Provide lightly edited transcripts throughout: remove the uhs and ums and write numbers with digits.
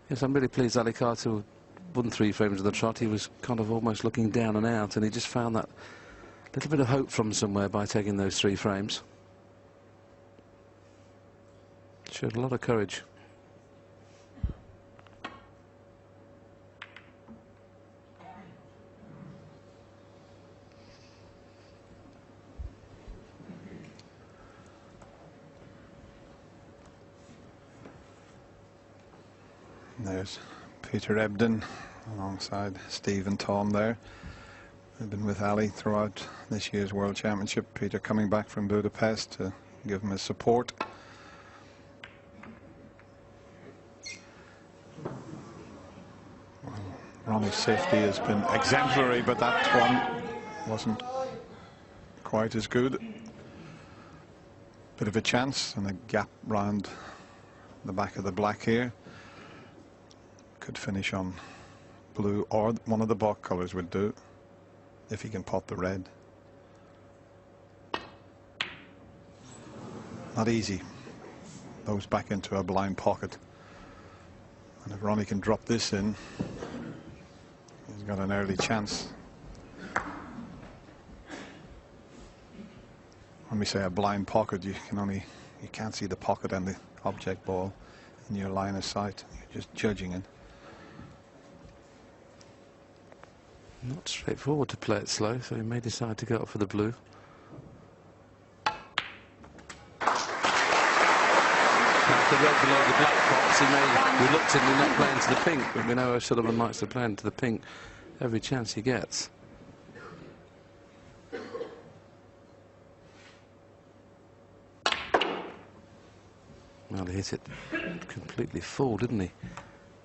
Yes, I'm really pleased Ali Carter won 3 frames of the trot. He was kind of almost looking down and out, and he just found that little bit of hope from somewhere by taking those 3 frames. Showed a lot of courage. There's Peter Ebden alongside Steve and Tom there. They've been with Ali throughout this year's World Championship. Peter coming back from Budapest to give him his support. Well, Ronnie's safety has been exemplary, but that one wasn't quite as good. Bit of a chance and a gap round the back of the black here. Could finish on blue, or one of the balk colours would do, if he can pot the red. Not easy. Those back into a blind pocket. And if Ronnie can drop this in, he's got an early chance. When we say a blind pocket, you can't see the pocket and the object ball in your line of sight. You're just judging it. Not straightforward to play it slow, so he may decide to go up for the blue. That's the red below the black box. He may reluctantly not play into the pink, but we know O'Sullivan likes to play into the pink every chance he gets. Well, he hit it completely full, didn't he?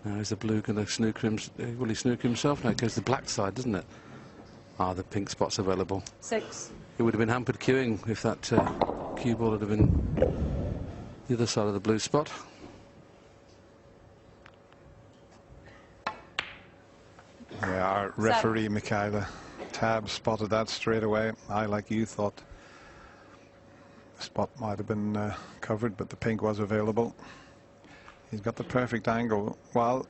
Now is the blue going to snooker him? Will he snooker himself? No, it goes to the black side, doesn't it? Ah, the pink spot's available. 6. It would have been hampered queuing if that cue ball would have been the other side of the blue spot. Yeah, our referee, Michaela Tab, spotted that straight away. I, like you, thought the spot might have been covered, but the pink was available. He's got the perfect angle. Well,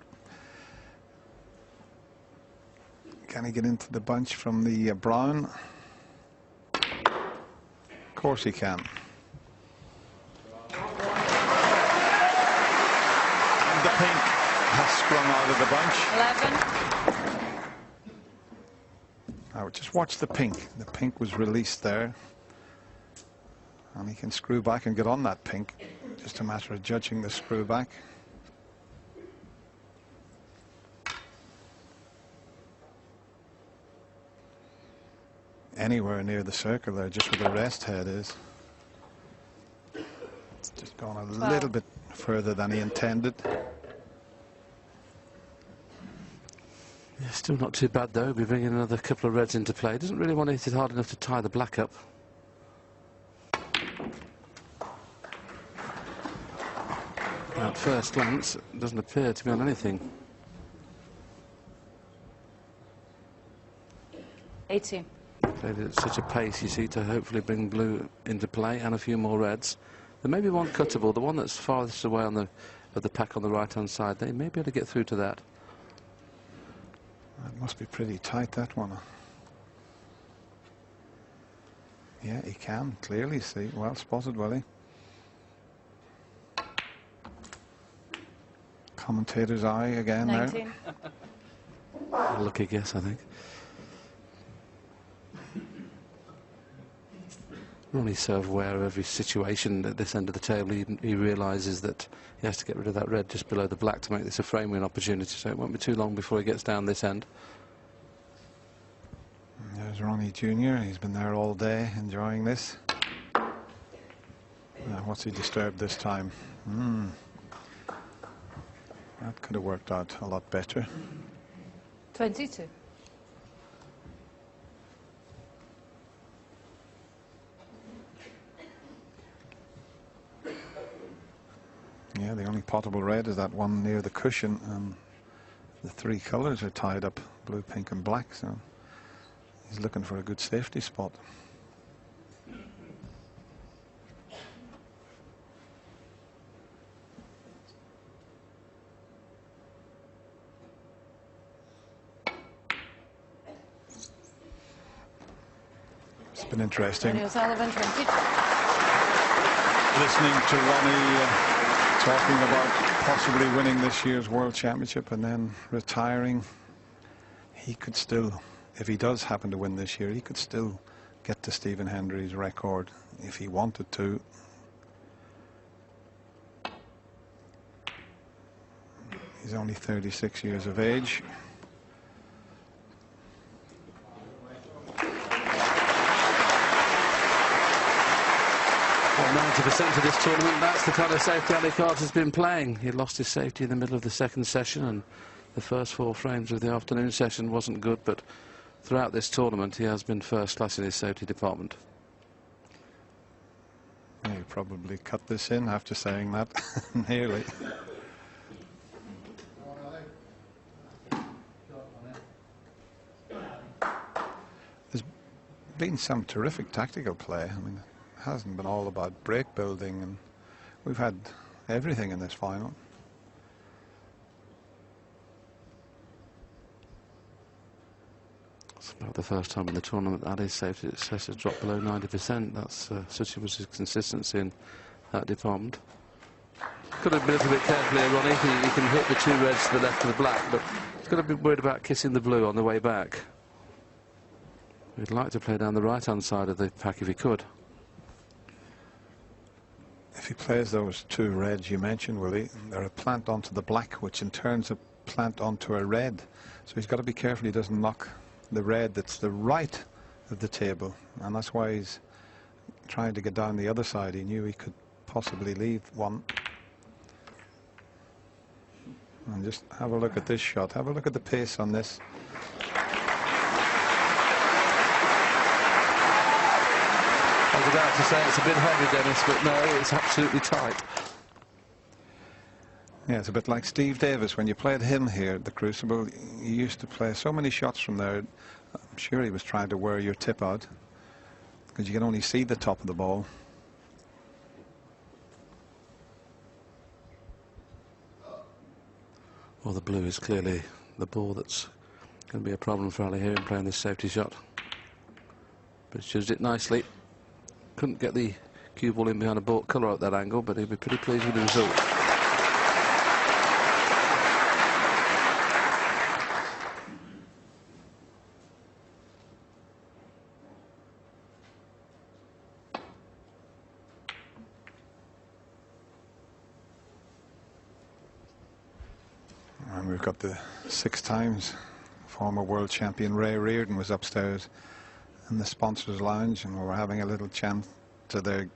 can he get into the bunch from the brown? Of course he can. And the pink has sprung out of the bunch. 11. Now just watch the pink. The pink was released there. And he can screw back and get on that pink. Just a matter of judging the screw back. Anywhere near the circle there, just where the rest head is. It's just gone a little bit further than he intended. Yeah, still not too bad though. He'll be bringing another couple of reds into play. Doesn't really want to hit it hard enough to tie the black up. At first glance, it doesn't appear to be on anything. 18. Played it at such a pace, you see, to hopefully bring blue into play and a few more reds. There may be one cuttable, the one that's farthest away on the pack on the right-hand side. They may be able to get through to that. That must be pretty tight, that one. Yeah, he can clearly see. Well spotted, Willie. Commentator's eye again 19. there. Lucky guess, I think. Ronnie's so aware of every situation at this end of the table. He realises that he has to get rid of that red just below the black to make this a frame win opportunity, so it won't be too long before he gets down this end. There's Ronnie Jr. He's been there all day enjoying this. Now, what's he disturbed this time? That could have worked out a lot better. 22. Yeah, the only potable red is that one near the cushion, and the 3 colours are tied up, blue, pink and black, so he's looking for a good safety spot. It's been interesting Ronnie O'Sullivan, 22. listening to Ronnie talking about possibly winning this year's World Championship and then retiring. He could still, if he does happen to win this year, he could still get to Stephen Hendry's record if he wanted to. He's only 36 years of age. Well, 90% of this tournament, that's the kind of safety Ali Carter's been playing. He lost his safety in the middle of the second session, and the first 4 frames of the afternoon session wasn't good, but throughout this tournament he has been first class in his safety department. You probably cut this in after saying that. Nearly. There's been some terrific tactical play. I mean, it hasn't been all about break building, and we've had everything in this final. It's about the first time in the tournament that his safety success has dropped below 90%. That's such was his consistency in that department. Could have been a little bit careful here, Ronnie. He can hit the 2 reds to the left of the black, but he's got to be worried about kissing the blue on the way back. He'd like to play down the right-hand side of the pack if he could. If he plays those 2 reds you mentioned, will he? They're a plant onto the black, which in turn is a plant onto a red. So he's got to be careful he doesn't knock the red that's the right of the table, and that's why he's trying to get down the other side. He knew he could possibly leave one. And just have a look at this shot. Have a look at the pace on this. I was about to say it's a bit heavy, Dennis, but no, it's absolutely tight. Yeah, it's a bit like Steve Davis. When you played him here at the Crucible, he used to play so many shots from there. I'm sure he was trying to wear your tip out, because you can only see the top of the ball. Well, the blue is clearly the ball that's going to be a problem for Ali here in playing this safety shot. But he's used it nicely. Couldn't get the cue ball in behind a ball colour at that angle, but he'll be pretty pleased with the result. And we've got the 6 times former world champion Ray Reardon was upstairs in the sponsors lounge, and we were having a little chat to their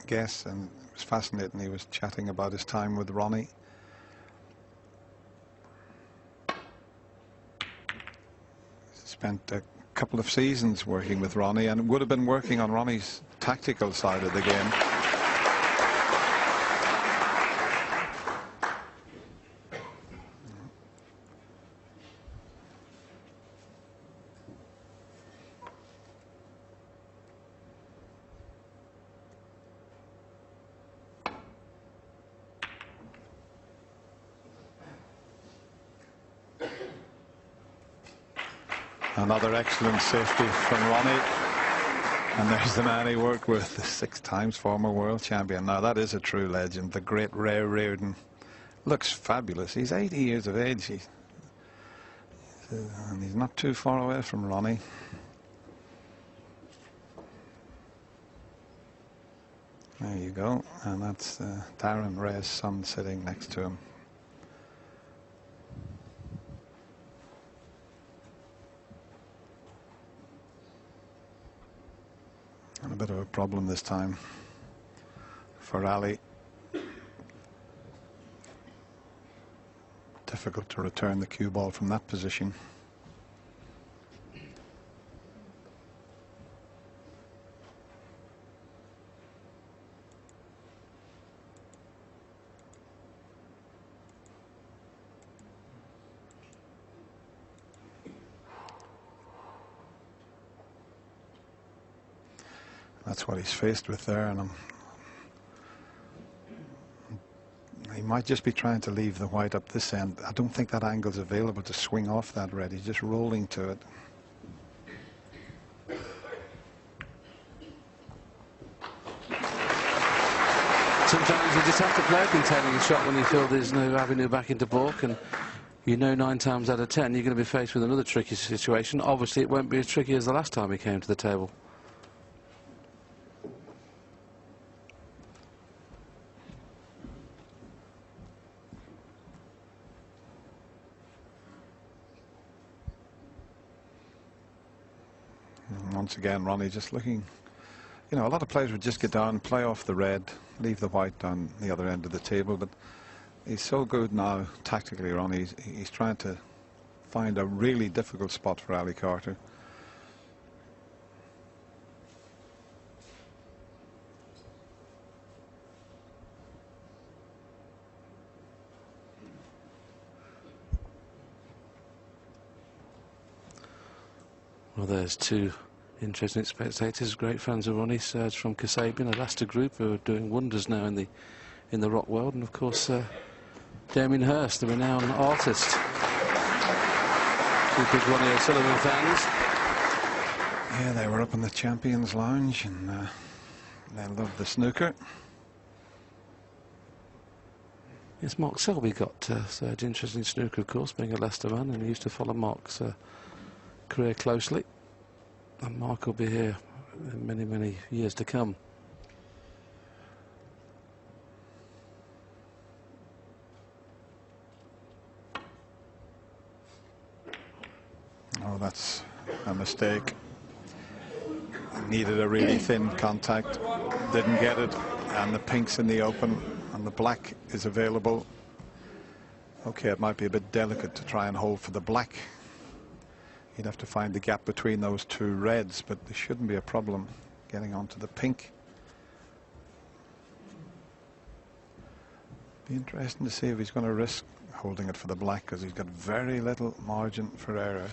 guests, and it was fascinating. He was chatting about his time with Ronnie. Spent a couple of seasons working with Ronnie, and would have been working on Ronnie's tactical side of the game. Another excellent safety from Ronnie. And there's the man he worked with, the 6 times former world champion. Now that is a true legend, the great Ray Reardon. Looks fabulous. He's 80 years of age. And he's not too far away from Ronnie. There you go. And that's Darren Ray's son sitting next to him. And a bit of a problem this time for Ali. Difficult to return the cue ball from that position. That's what he's faced with there, and he might just be trying to leave the white up this end. I don't think that angle's available to swing off that red. He's just rolling to it. Sometimes you just have to play a containing shot when you feel there's no avenue back into baulk, and you know 9 times out of 10 you're going to be faced with another tricky situation. Obviously, it won't be as tricky as the last time he came to the table. And once again, Ronnie just looking. You know, a lot of players would just get down, play off the red, leave the white down the other end of the table, but he's so good now tactically, Ronnie. He's trying to find a really difficult spot for Ali Carter. Well, there's two interesting spectators, great fans of Ronnie. Serge from Kasabian, a Leicester group who are doing wonders now in the rock world, and of course Damien Hirst, the renowned artist. Two big Ronnie O'Sullivan fans. Yeah, they were up in the Champions Lounge, and they loved the snooker. Yes, Mark Selby got Serge interested in snooker, of course, being a Leicester man, and he used to follow Mark's career closely. And Mark will be here in many, many years to come. Oh, that's a mistake. Needed a really thin contact, didn't get it, and the pink's in the open, and the black is available. Okay, it might be a bit delicate to try and hold for the black. You'd have to find the gap between those two reds, but there shouldn't be a problem getting onto the pink. Be interesting to see if he's going to risk holding it for the black, because he's got very little margin for error.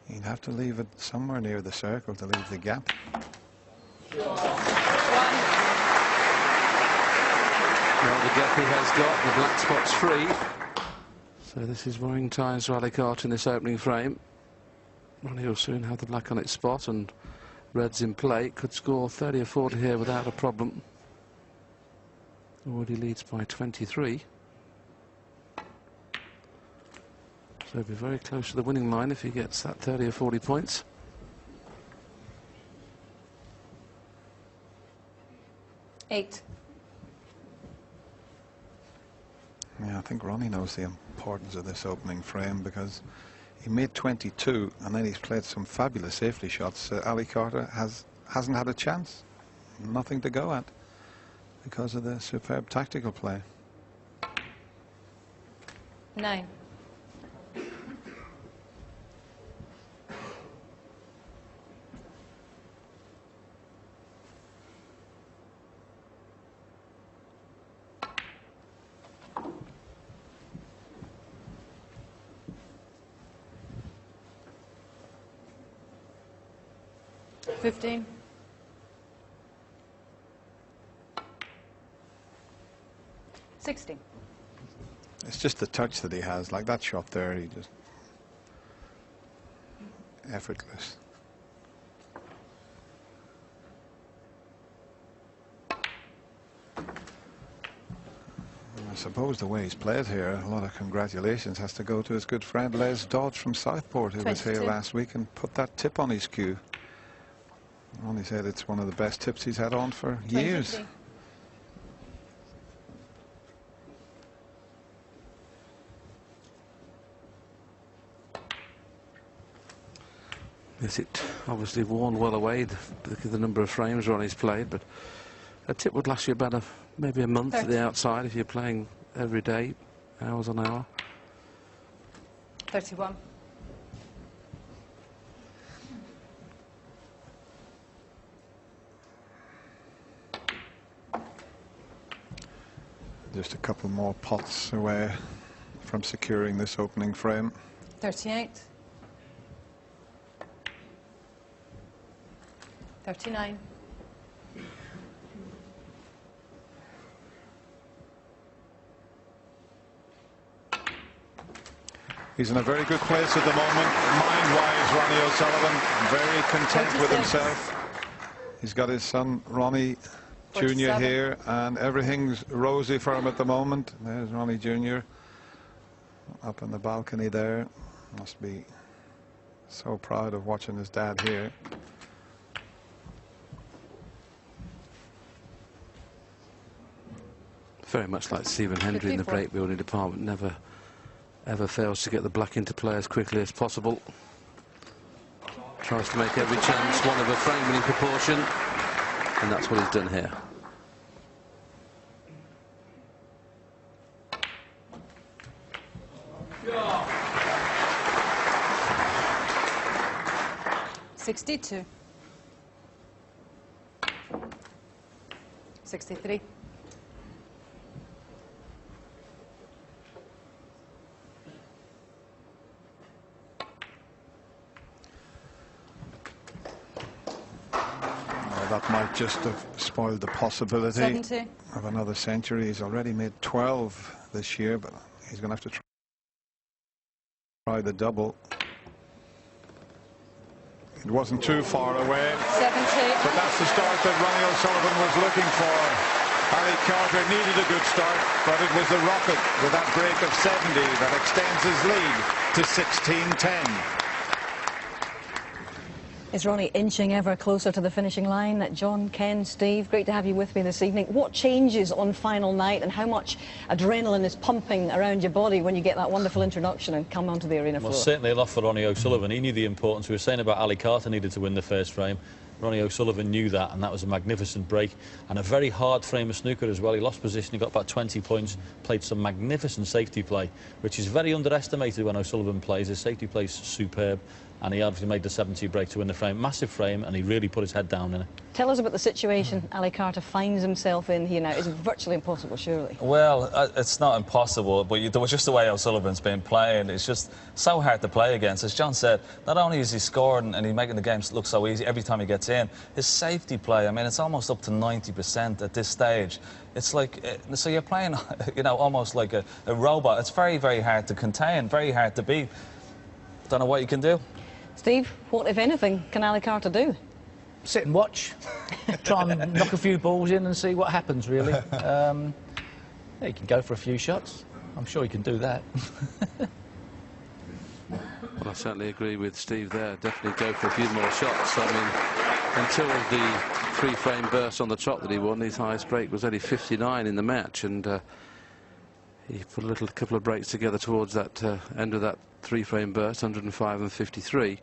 You'd have to leave it somewhere near the circle to leave the gap. Well, the gap he has got, the black spot's free. So this is worrying times for Ali Carter in this opening frame. Ronnie will soon have the black on its spot, and red's in play. Could score 30 or 40 here without a problem. Already leads by 23. So he'll be very close to the winning line if he gets that 30 or 40 points. Eight. Yeah, I think Ronnie knows the importance of this opening frame, because he made 22 and then he's played some fabulous safety shots. Ali Carter hasn't had a chance, nothing to go at, because of the superb tactical play. 9. $15. $16. It's just the touch that he has, like that shot there, he just effortless. I suppose the way he's played here, a lot of congratulations has to go to his good friend Les Dodge from Southport, who was here last week and put that tip on his cue. Ronnie said it's one of the best tips he's had on for years. 23. Yes, it obviously worn well away, the number of frames Ronnie's played, but a tip would last you about maybe a month 30. at the outside if you're playing every day, hours on hour. 31. Just a couple more pots away from securing this opening frame. 38. 39. He's in a very good place at the moment. Mind-wise, Ronnie O'Sullivan, very content with himself. He's got his son, Ronnie Jr. here, and everything's rosy for him at the moment. There's Ronnie Jr. up on the balcony there. Must be so proud of watching his dad here. Very much like Stephen Hendry in the break building department, never ever fails to get the black into play as quickly as possible. Tries to make every chance one of a frame winning proportion, and that's what he's done here. Yeah. 62. 63. That might just have spoiled the possibility 70. of another century. He's already made 12 this year, but he's going to have to try the double. It wasn't too far away. 70. But that's the start that Ronnie O'Sullivan was looking for. Ali Carter needed a good start, but it was the rocket with that break of 70 that extends his lead to 16-10. Is Ronnie inching ever closer to the finishing line? John, Ken, Steve, great to have you with me this evening. What changes on final night, and how much adrenaline is pumping around your body when you get that wonderful introduction and come onto the arena floor? Well, certainly a lot for Ronnie O'Sullivan. He knew the importance. We were saying about Ali Carter needed to win the first frame. Ronnie O'Sullivan knew that, and that was a magnificent break and a very hard frame of snooker as well. He lost position, he got about 20 points, played some magnificent safety play, which is very underestimated when O'Sullivan plays. His safety play is superb, and he obviously made the 70 break to win the frame. Massive frame, and he really put his head down in it. Tell us about the situation Ali Carter finds himself in here now. It's virtually impossible, surely. Well, it's not impossible, but there was just the way O'Sullivan's been playing. It's just so hard to play against. As John said, not only is he scoring and he's making the games look so easy every time he gets in, his safety play, I mean, it's almost up to 90% at this stage. It's like, so you're playing, you know, almost like a robot. It's very, very hard to contain, very hard to beat. Don't know what you can do. Steve, what, if anything, can Ali Carter do? Sit and watch, try and knock a few balls in and see what happens, really. Yeah, he can go for a few shots. I'm sure he can do that. Well, I certainly agree with Steve there. Definitely go for a few more shots. I mean, until the three-frame burst on the trot that he won, his highest break was only 59 in the match, and he put a couple of breaks together towards that end of that three-frame burst, 105 and 53.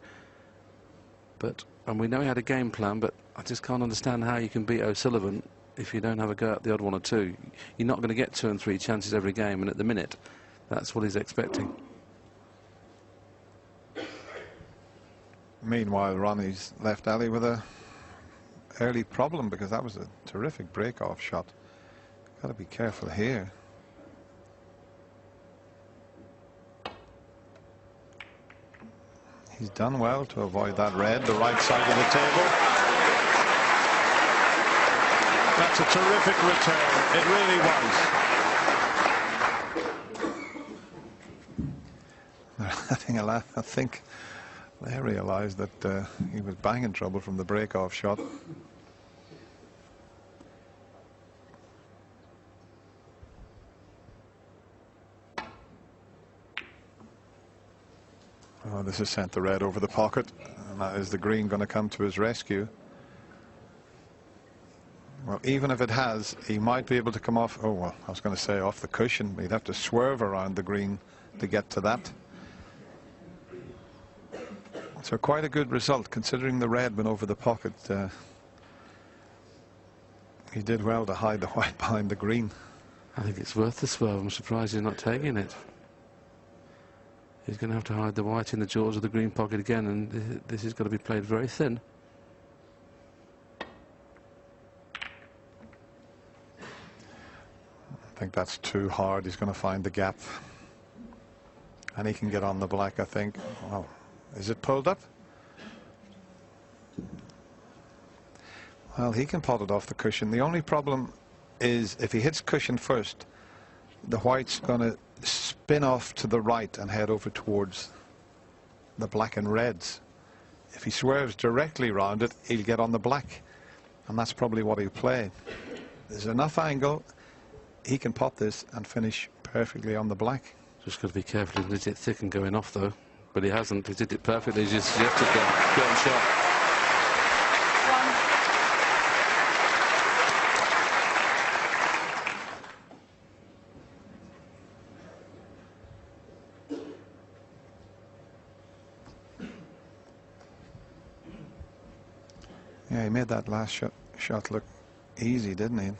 And we know he had a game plan, but I just can't understand how you can beat O'Sullivan if you don't have a go at the odd one or two. You're not going to get 2 and 3 chances every game, and at the minute, that's what he's expecting. Meanwhile, Ronnie's left Ali with a early problem, because that was a terrific break-off shot. Got to be careful here. He's done well to avoid that red, the right side of the table. That's a terrific return. It really was. They're having a laugh. I think they realized that he was banging trouble from the break-off shot. Oh, this has sent the red over the pocket, and that is the green going to come to his rescue. Well, even if it has, he might be able to come off, oh, well, I was going to say off the cushion, but he'd have to swerve around the green to get to that. So quite a good result, considering the red went over the pocket. He did well to hide the white behind the green. I think it's worth the swerve. I'm surprised he's not taking it. He's going to have to hide the white in the jaws of the green pocket again, and this is going to be played very thin. I think that's too hard. He's going to find the gap. And he can get on the black, I think. Oh, is it pulled up? Well, he can pot it off the cushion. The only problem is if he hits cushion first, the white's going to spin off to the right and head over towards the black and reds. If he swerves directly round it, he'll get on the black, and that's probably what he'll play. There's enough angle, he can pot this and finish perfectly on the black. Just got to be careful. He did it thick and going off though, but he hasn't. He did it perfectly. He's just suggested that. Great shot. Yeah, he made that last shot look easy, didn't he?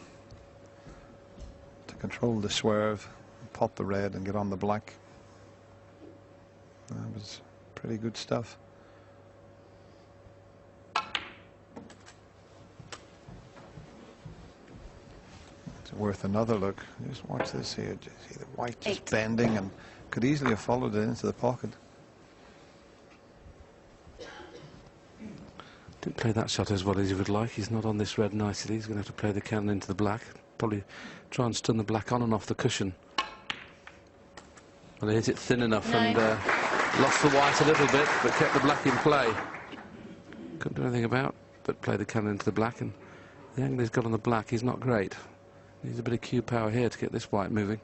To control the swerve, pot the red and get on the black. That was pretty good stuff. It's worth another look. Just watch this here. Just see the white just bending, and could easily have followed it into the pocket. Didn't play that shot as well as he would like. He's not on this red nicely. He's going to have to play the cannon into the black. Probably try and stun the black on and off the cushion. Well, he hit it thin enough and lost the white a little bit, but kept the black in play. Couldn't do anything about, but played the cannon into the black, and the angle he's got on the black is not great. Needs a bit of cue power here to get this white moving.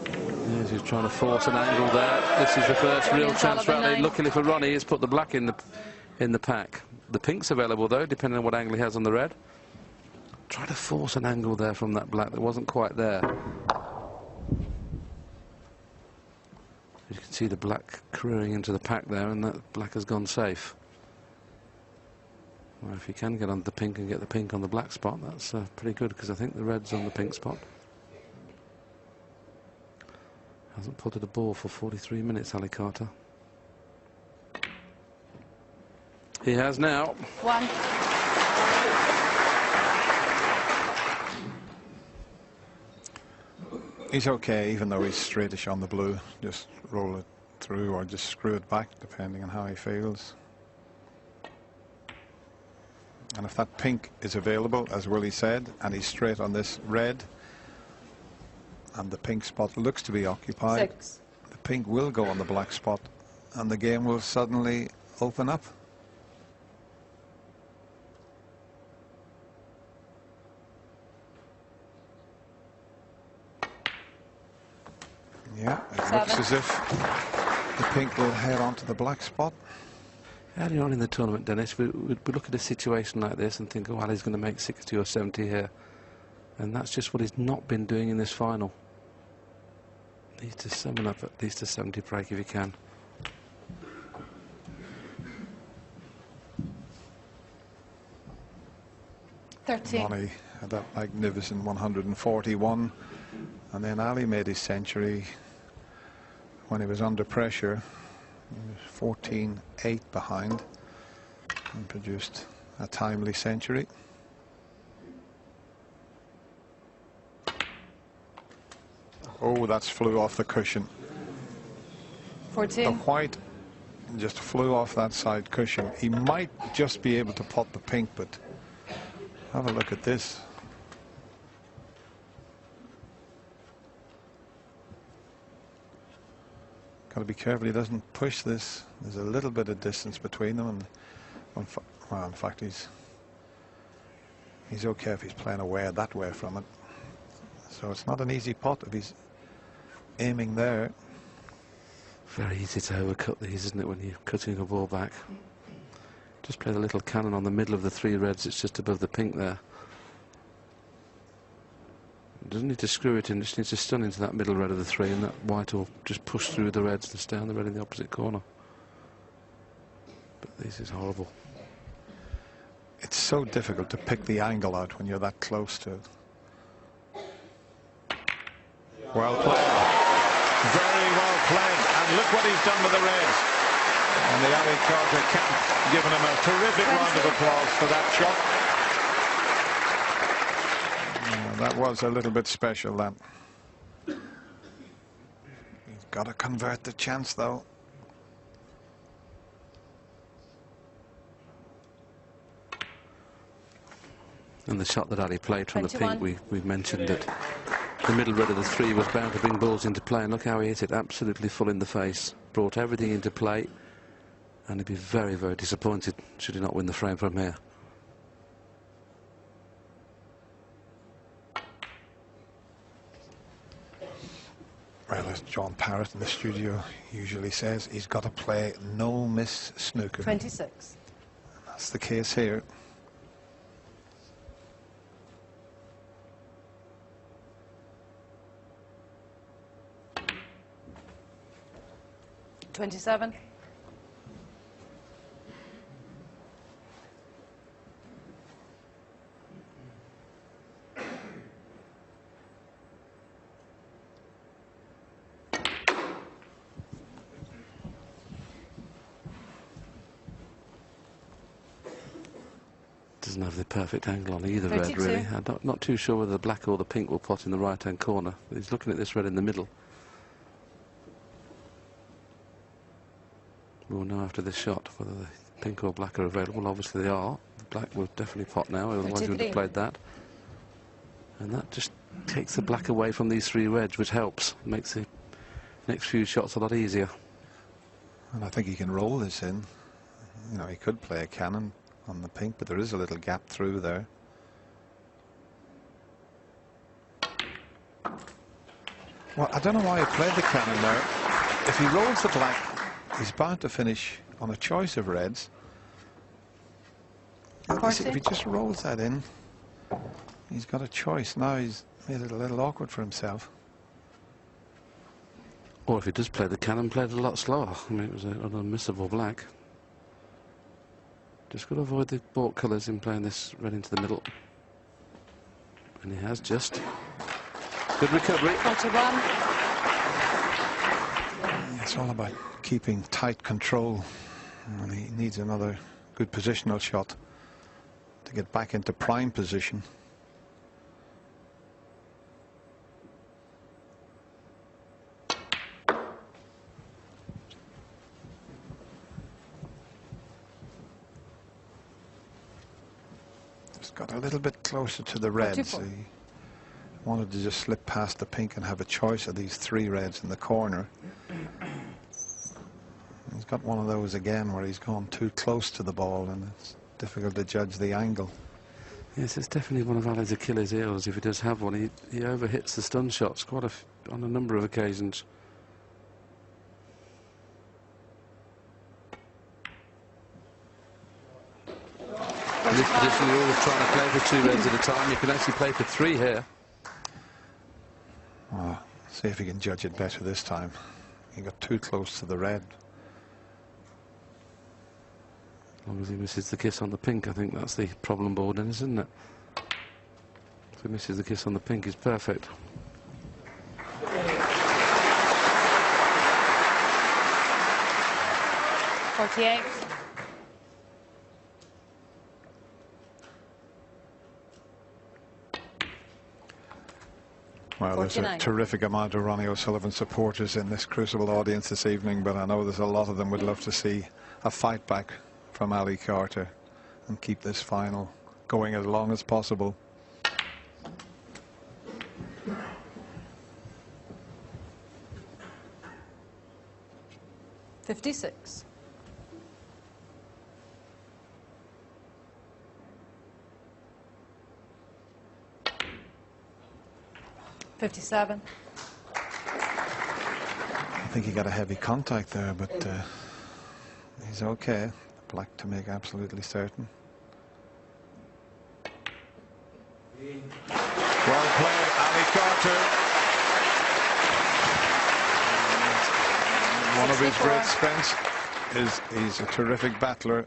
Yes, he's trying to force an angle there. This is the first real chance for Ronnie. Luckily for Ronnie, he's put the black in the pack. The pink's available though, depending on what angle he has on the red. Try to force an angle there from that black that wasn't quite there. You can see the black careering into the pack there, and that black has gone safe. Well, if you can get on the pink and get the pink on the black spot, that's pretty good, because I think the red's on the pink spot. Hasn't potted a ball for 43 minutes, Ali Carter. He has now. One. He's okay, even though he's straightish on the blue. Just roll it through or just screw it back, depending on how he feels. And if that pink is available, as Willie said, and he's straight on this red, and the pink spot looks to be occupied, 6. the pink will go on the black spot, and the game will suddenly open up. Yeah, it looks as if the pink will head onto the black spot. Earlier on in the tournament, Dennis, we look at a situation like this and think, oh, Ali's going to make 60 or 70 here. And that's just what he's not been doing in this final. Needs to summon up at least a 70 break if he can. Ronnie had that magnificent 141, and then Ali made his century when he was under pressure. He was 14-8 behind and produced a timely century. Oh, that's flew off the cushion. 14. The white just flew off that side cushion. He might just be able to pot the pink, but have a look at this. Got to be careful he doesn't push this. There's a little bit of distance between them, and well, in fact, he's okay if he's playing away that way from it. So it's not an easy pot if he's aiming there. Very easy to overcut these, isn't it, when you're cutting a ball back? Just play the little cannon on the middle of the 3 reds. It's just above the pink there. Doesn't need to screw it in, just needs to stun into that middle red of the 3, and that white will just push through the reds and stay on the red in the opposite corner. But this is horrible. It's so difficult to pick the angle out when you're that close to it. Well played. Very well played. And look what he's done with the reds. And the Ali Carter camp giving him a terrific round of applause for that shot. That was a little bit special, then. He's got to convert the chance, though. And the shot that Ali played from 21. the pink, we've mentioned it. The middle red of the 3 was bound to bring balls into play, and look how he hit it, absolutely full in the face. Brought everything into play, and he'd be very, very disappointed should he not win the frame from here. Well, as John Parrott in the studio usually says, he's got to play no-miss snooker. 26. That's the case here. $27. Doesn't have the perfect angle on either 32. red, really. I'm not too sure whether the black or the pink will pot in the right-hand corner. He's looking at this red in the middle. We'll know after this shot whether the pink or black are available. Obviously they are. The black will definitely pot now, otherwise he would have played that. And that just takes the black away from these 3 reds, which helps. Makes the next few shots a lot easier. And I think he can roll this in. You know, he could play a cannon on the pink, but there is a little gap through there. Well, I don't know why he played the cannon there. If he rolls the black, he's bound to finish on a choice of reds. You see, if he just rolls that in, he's got a choice. Now he's made it a little awkward for himself. Or if he does play the cannon, play it a lot slower. I mean, it was an unmissable black. Just got to avoid the baulk colours in playing this red into the middle. And he has just. Good recovery. 41. It's all about keeping tight control. And he needs another good positional shot to get back into prime position. Got a little bit closer to the reds. He wanted to just slip past the pink and have a choice of these 3 reds in the corner. He's got one of those again where he's gone too close to the ball and it's difficult to judge the angle. Yes, it's definitely one of Ali's Achilles heels. If he does have one, he overhits the stun shots on a number of occasions. In this position, you're always trying to play for 2 reds at a time. You can actually play for 3 here. Well, see if he can judge it better this time. He got too close to the red. As long as he misses the kiss on the pink, I think that's the problem board, then, isn't it? If he misses the kiss on the pink, he's perfect. $48. Well, there's a terrific amount of Ronnie O'Sullivan supporters in this Crucible audience this evening, but I know there's a lot of them would love to see a fight back from Ali Carter and keep this final going as long as possible. $56. $57. I think he got a heavy contact there, but he's okay. Black to make absolutely certain. Well played, Ali Carter. One of his great strengths is he's a terrific battler.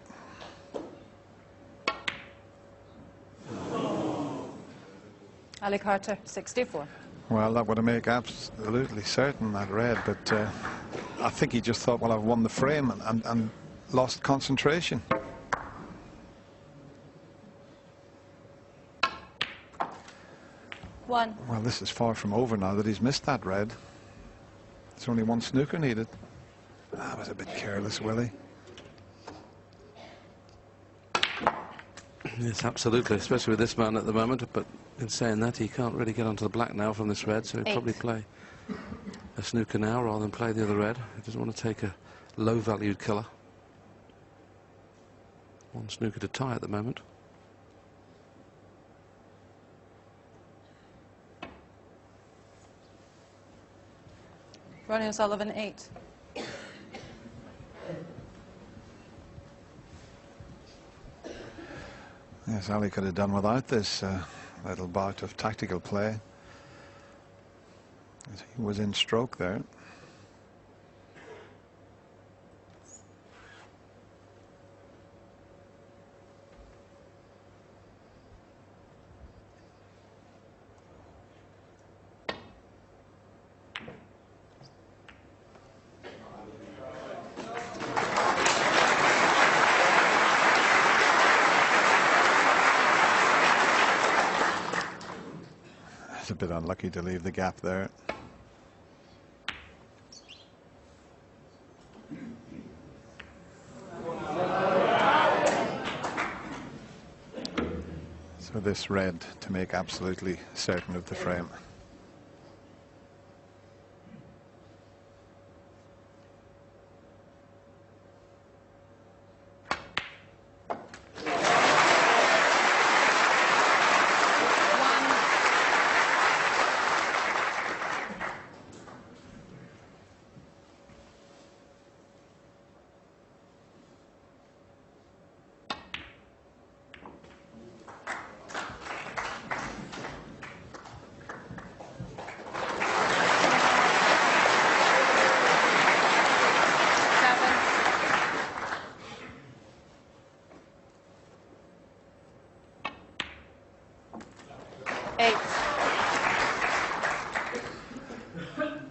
Ali Carter, 64. Well, that would have made absolutely certain that red, but I think he just thought, well, I've won the frame and lost concentration. One. Well, this is far from over now that he's missed that red. There's only 1 snooker needed. That was a bit careless, Willie. Yes, absolutely, especially with this man at the moment. But in saying that, he can't really get onto the black now from this red, so he'll probably play a snooker now rather than play the other red. He doesn't want to take a low-valued colour. One snooker to tie at the moment. Ronnie O'Sullivan, 8. Yes, Ali could have done without this little bout of tactical play. He was in stroke there. A bit unlucky to leave the gap there. So this red to make absolutely certain of the frame.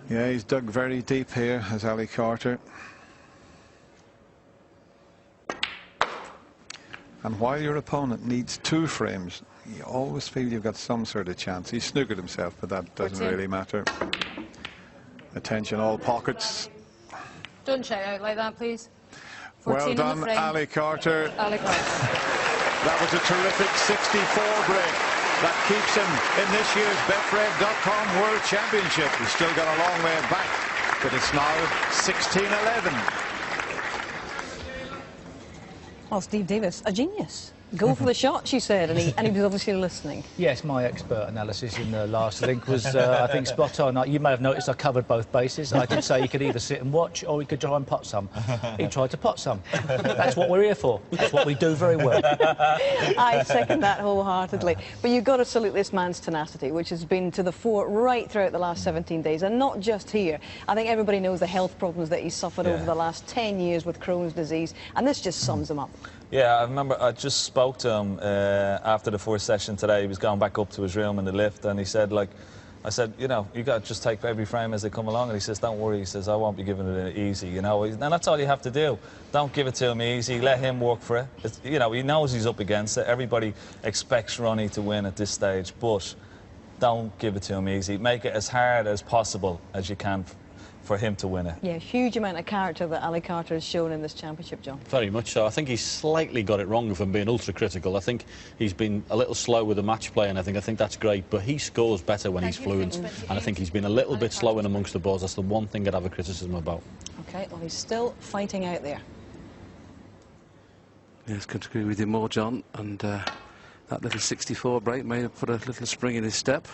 Yeah, he's dug very deep here, as Ali Carter. And while your opponent needs 2 frames, you always feel you've got some sort of chance. He snookered himself, but that doesn't really matter. Attention, all pockets. Don't shout out like that, please. Well done, Ali Carter. Ali Carter. That was a terrific 64 break. That keeps him in this year's Betfred.com World Championship. He's still got a long way back, but it's now 16-11. Well, Steve Davis, a genius. Go for the shots, you said, and he was obviously listening. Yes, my expert analysis in the last link was, I think, spot on. You may have noticed I covered both bases. I did say he could either sit and watch or he could try and pot some. He tried to pot some. That's what we're here for. That's what we do very well. I second that wholeheartedly. But you've got to salute this man's tenacity, which has been to the fore right throughout the last 17 days, and not just here. I think everybody knows the health problems that he's suffered over the last 10 years with Crohn's disease, and this just sums him up. Yeah, I remember I just spoke to him after the first session today. He was going back up to his room in the lift, and he said, like, I said, you know, you got to just take every frame as they come along. And he says, don't worry. He says, I won't be giving it easy, you know. And that's all you have to do. Don't give it to him easy. Let him work for it. It's, you know, he knows he's up against it. Everybody expects Ronnie to win at this stage, but don't give it to him easy. Make it as hard as possible as you can for him to win it. Yeah, huge amount of character that Ali Carter has shown in this championship, John. Very much so. I think he's slightly got it wrong, if I'm being ultra-critical. I think he's been a little slow with the match play, and I think that's great, but he scores better when he's fluent, and I think he's been a little bit slow in amongst the balls. That's the one thing I'd have a criticism about. OK, well, he's still fighting out there. Yes, couldn't agree with you more, John, and that little 64 break may have put a little spring in his step.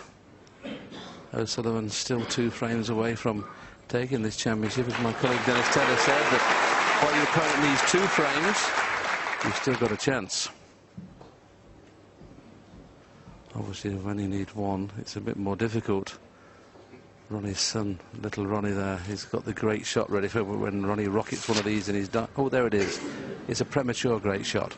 O'Sullivan's still 2 frames away from taking this championship, as my colleague Dennis Taylor said, that while your opponent needs 2 frames, you've still got a chance. Obviously, when you need 1, it's a bit more difficult. Ronnie's son, little Ronnie there, he's got the great shot ready for when Ronnie rockets one of these and he's done. Oh, there it is. It's a premature great shot.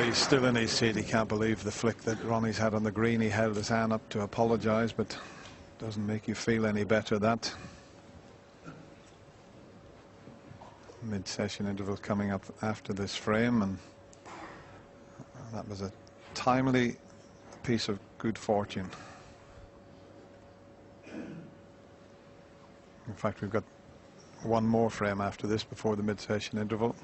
He's still in his seat. He can't believe the flick that Ronnie's had on the green. He held his hand up to apologise, but doesn't make you feel any better, that. Mid-session interval coming up after this frame, and that was a timely piece of good fortune. In fact, we've got one more frame after this before the mid-session interval.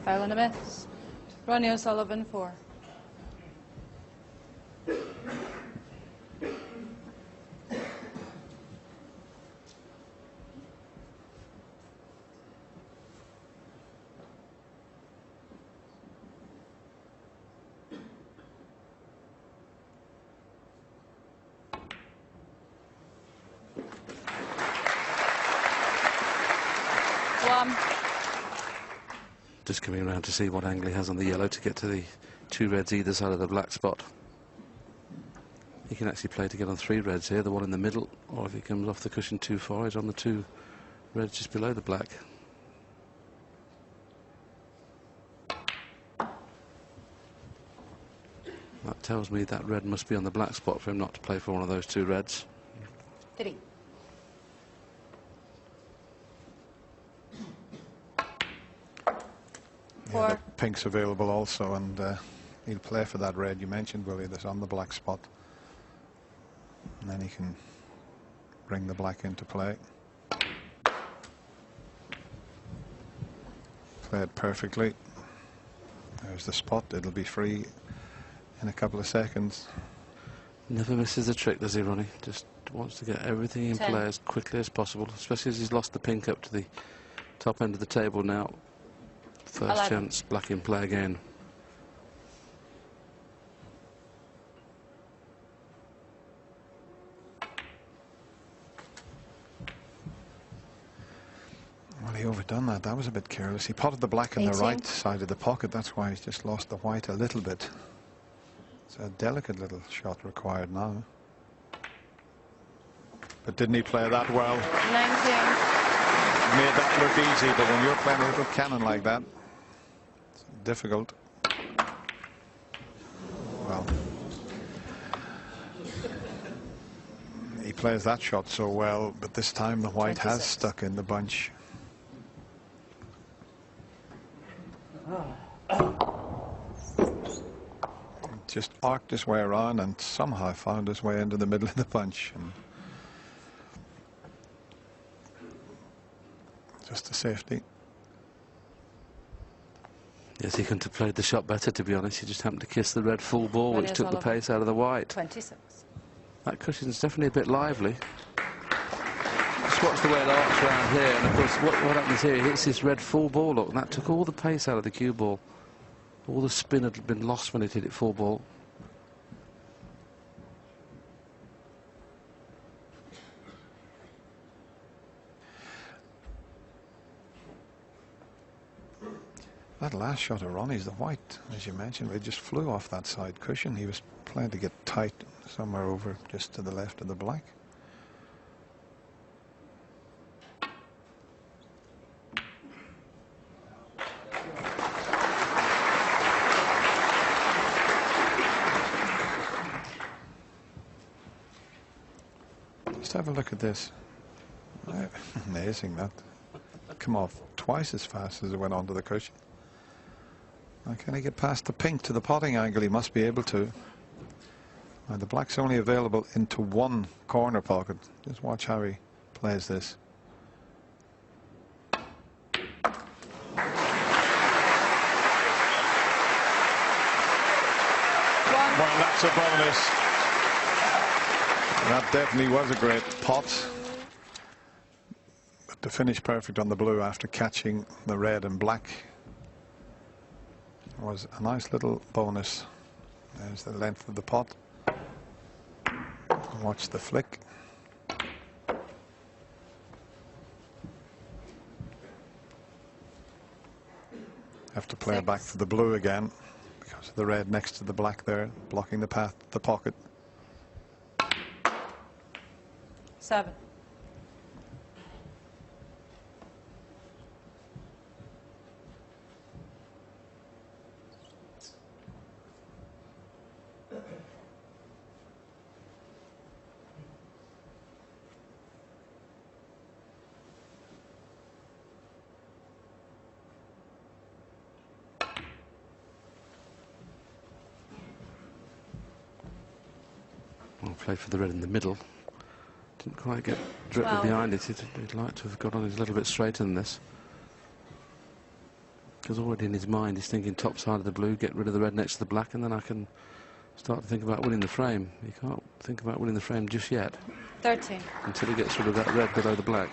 Foul and a miss. Ronnie O'Sullivan, 4. Just coming around to see what angle he has on the yellow to get to the 2 reds either side of the black spot. He can actually play to get on 3 reds here, the one in the middle, or if he comes off the cushion too far, he's on the 2 reds just below the black. That tells me that red must be on the black spot for him not to play for one of those 2 reds. Did he? Yeah, the pink's available also, and he'll play for that red you mentioned, Willie, that's on the black spot. And then he can bring the black into play. Played perfectly. There's the spot. It'll be free in a couple of seconds. Never misses a trick, does he, Ronnie? Just wants to get everything in 10. play as quickly as possible, especially as he's lost the pink up to the top end of the table now. First 11. chance, black in play again. Well, he overdone that. That was a bit careless. He potted the black in the 18. right side of the pocket. That's why he's just lost the white a little bit. It's a delicate little shot required now. But didn't he play that well? 19. Made that look easy, but when you're playing a little cannon like that, it's difficult. Well, he plays that shot so well, but this time the white 26. has stuck in the bunch. Just arced his way around and somehow found his way into the middle of the bunch. And just a safety. Yes, he couldn't have played the shot better, to be honest. He just happened to kiss the red full ball, which took the pace out of the white. 26. That cushion's definitely a bit lively. Just watch the way it arcs around here, and of course what happens here, he hits this red full ball, look, and that took all the pace out of the cue ball. All the spin had been lost when it hit it full ball. That last shot of Ronnie's, the white, as you mentioned, it just flew off that side cushion. He was playing to get tight somewhere over just to the left of the black. Just have a look at this. Amazing, that. Come off twice as fast as it went onto the cushion. Now, can he get past the pink to the potting angle? He must be able to. Now, the black's only available into one corner pocket. Just watch how he plays this. Well, that's a bonus. That definitely was a great pot. But to finish perfect on the blue after catching the red and black was a nice little bonus. There's the length of the pot. Watch the flick. Have to play 6. back for the blue again because of the red next to the black there, blocking the path to the pocket. 7. I'll play for the red in the middle. Didn't quite get directly 12. behind it. He'd like to have got on a little bit straighter than this. Because already in his mind he's thinking top side of the blue, get rid of the red next to the black, and then I can start to think about winning the frame. You can't think about winning the frame just yet 13. until he gets rid of that red below the black.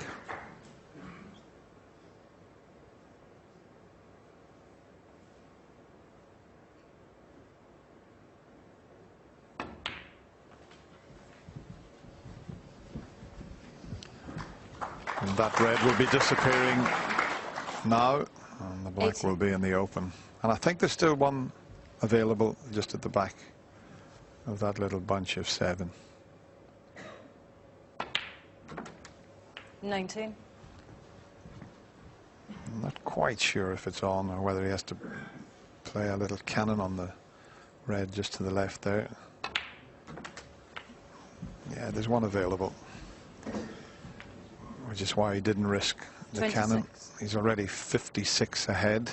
And that red will be disappearing now, and the black 18. will be in the open. And I think there's still one available just at the back of that little bunch of 7. 19. I'm not quite sure if it's on or whether he has to play a little cannon on the red just to the left there. Yeah, there's one available, which is why he didn't risk the 26. cannon. He's already 56 ahead.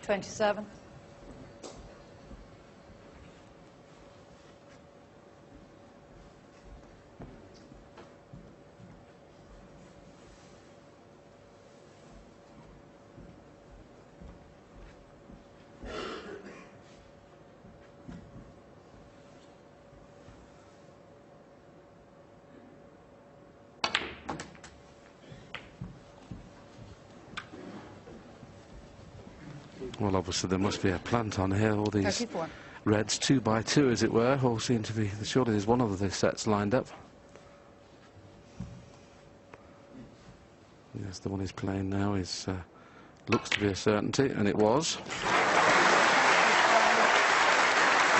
$27. Well, obviously there must be a plant on here. All these 34. reds 2 by 2, as it were, all seem to be. Surely there's one of the sets lined up. Yes, the one he's playing now is looks to be a certainty, and it was. And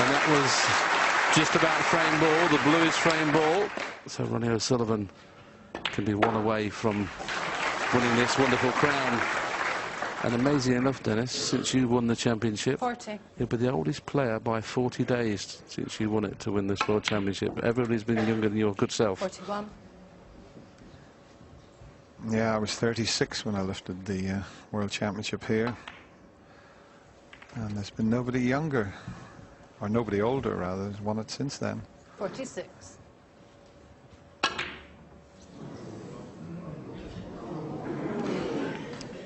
that was just about frame ball, the bluest frame ball. So Ronnie O'Sullivan can be one away from winning this wonderful crown. And amazing enough, Dennis, since you won the championship, 40. you'll be the oldest player by 40 days since you won it to win this World Championship. Everybody's been younger than your good self. 41. Yeah, I was 36 when I lifted the World Championship here. And there's been nobody younger, or nobody older, rather, who's won it since then. 46.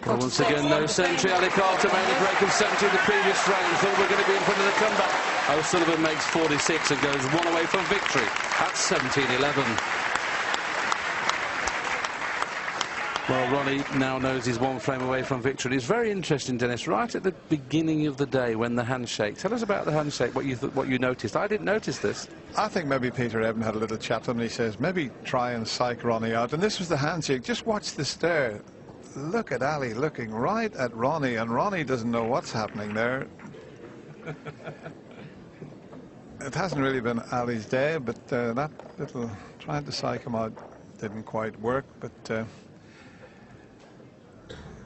Well, once again, no century. Ali Carter made a break of 70 in the previous frame. Thought we're going to be in front of the comeback. O'Sullivan makes 46 and goes one away from victory at 17-11. Well, Ronnie now knows he's one frame away from victory. It's very interesting, Dennis, right at the beginning of the day when the handshake. Tell us about the handshake, what you noticed. I didn't notice this. I think maybe Peter Eben had a little chat to him, and he says, maybe try and psych Ronnie out. And this was the handshake. Just watch the stare. Look at Ali looking right at Ronnie, and Ronnie doesn't know what's happening there. It hasn't really been Ali's day, but that little trying to psych him out didn't quite work. But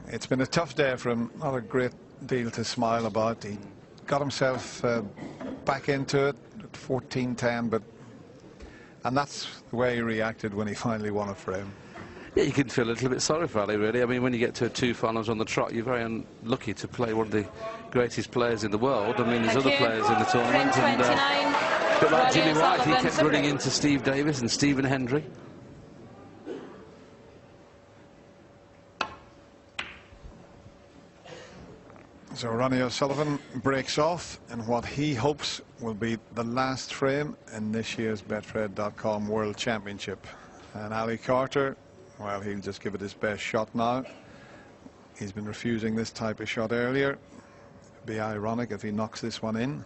it's been a tough day for him. Not a great deal to smile about. He got himself back into it at 14-10, and that's the way he reacted when he finally won a frame. Yeah, you can feel a little bit sorry for Ali, really. I mean, when you get to 2 finals on the trot, you're very unlucky to play one of the greatest players in the world. I mean, there's other players in the tournament. And, a bit like Jimmy White, he kept running into Steve Davis and Stephen Hendry. So Ronnie O'Sullivan breaks off in what he hopes will be the last frame in this year's Betfred.com World Championship. And Ali Carter, well, he'll just give it his best shot now. He's been refusing this type of shot earlier. It'd be ironic if he knocks this one in.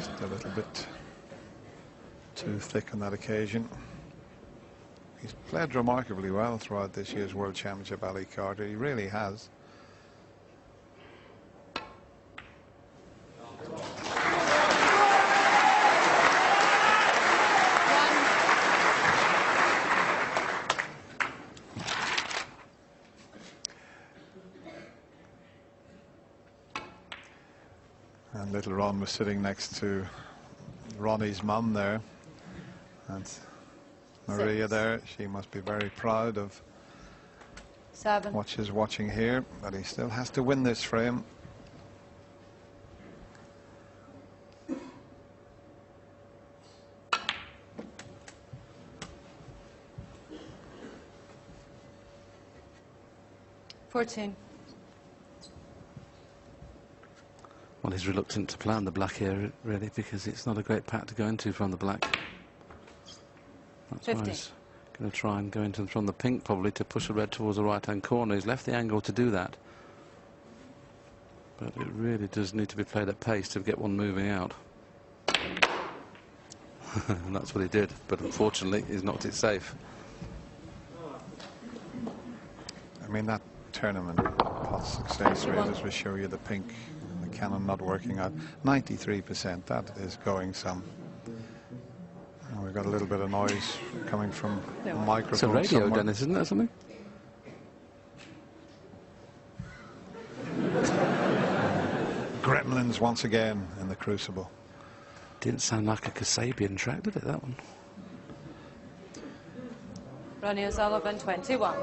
Just a little bit too thick on that occasion. He's played remarkably well throughout this year's World Championship, Ali Carter. He really has. And little Ron was sitting next to Ronnie's mum there. And Maria there, she must be very proud of 7. what she's watching here, but he still has to win this frame. $14. Well, he's reluctant to play on the black here, really, because it's not a great pack to go into from the black. That's 50. why he's going to try and go into from the pink, probably, to push the red towards the right-hand corner. He's left the angle to do that. But it really does need to be played at pace to get one moving out. And that's what he did. But unfortunately, he's knocked it safe. I mean, that tournament pot success rate, as we show you the pink and the cannon not working out, 93%. That is going some. And we've got a little bit of noise coming from a microphone. It's a radio, somewhere. Dennis, isn't that something? Gremlins once again in the crucible. Didn't sound like a Kasabian track, did it, that one? Ronnie O'Sullivan, 21.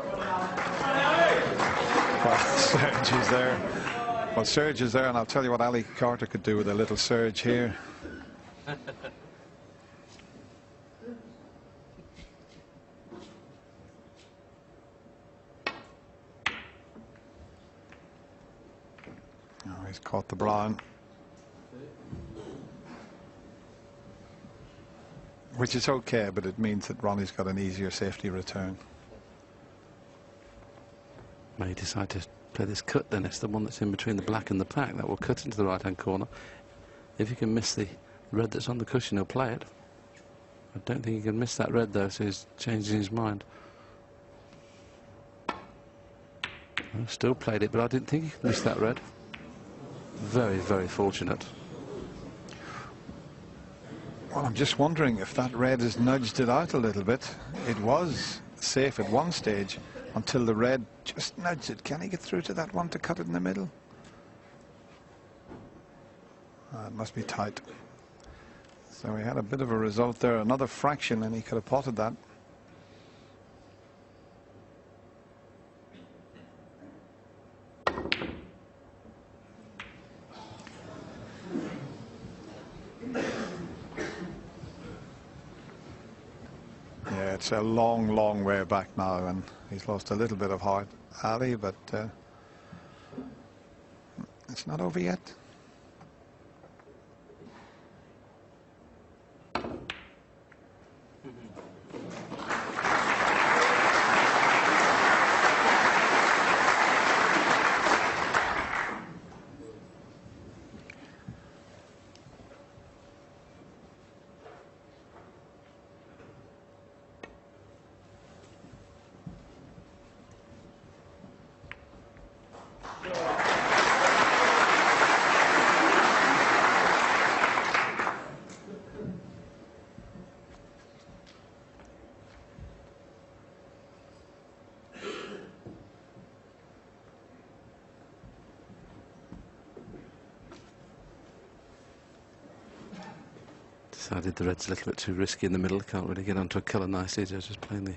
Well, Serge is there. Well, Serge is there, and I'll tell you what Ali Carter could do with a little Serge here. Oh, he's caught the brown. Which is okay, but it means that Ronnie's got an easier safety return. May decide to play this cut, then it's the one that's in between the black and the pack that will cut into the right hand corner. If he can miss the red that's on the cushion, he'll play it. I don't think he can miss that red though, so he's changing his mind. Well, still played it, but I didn't think he could miss that red. Very, very fortunate. Well, I'm just wondering if that red has nudged it out a little bit. It was safe at one stage until the red just nudged it. Can he get through to that one to cut it in the middle? It must be tight. So he had a bit of a result there, another fraction, and he could have potted that. Yeah, it's a long, long way back now, and he's lost a little bit of heart, Ali, but it's not over yet. Decided the red's a little bit too risky in the middle. Can't really get onto a colour nicely. Just playing the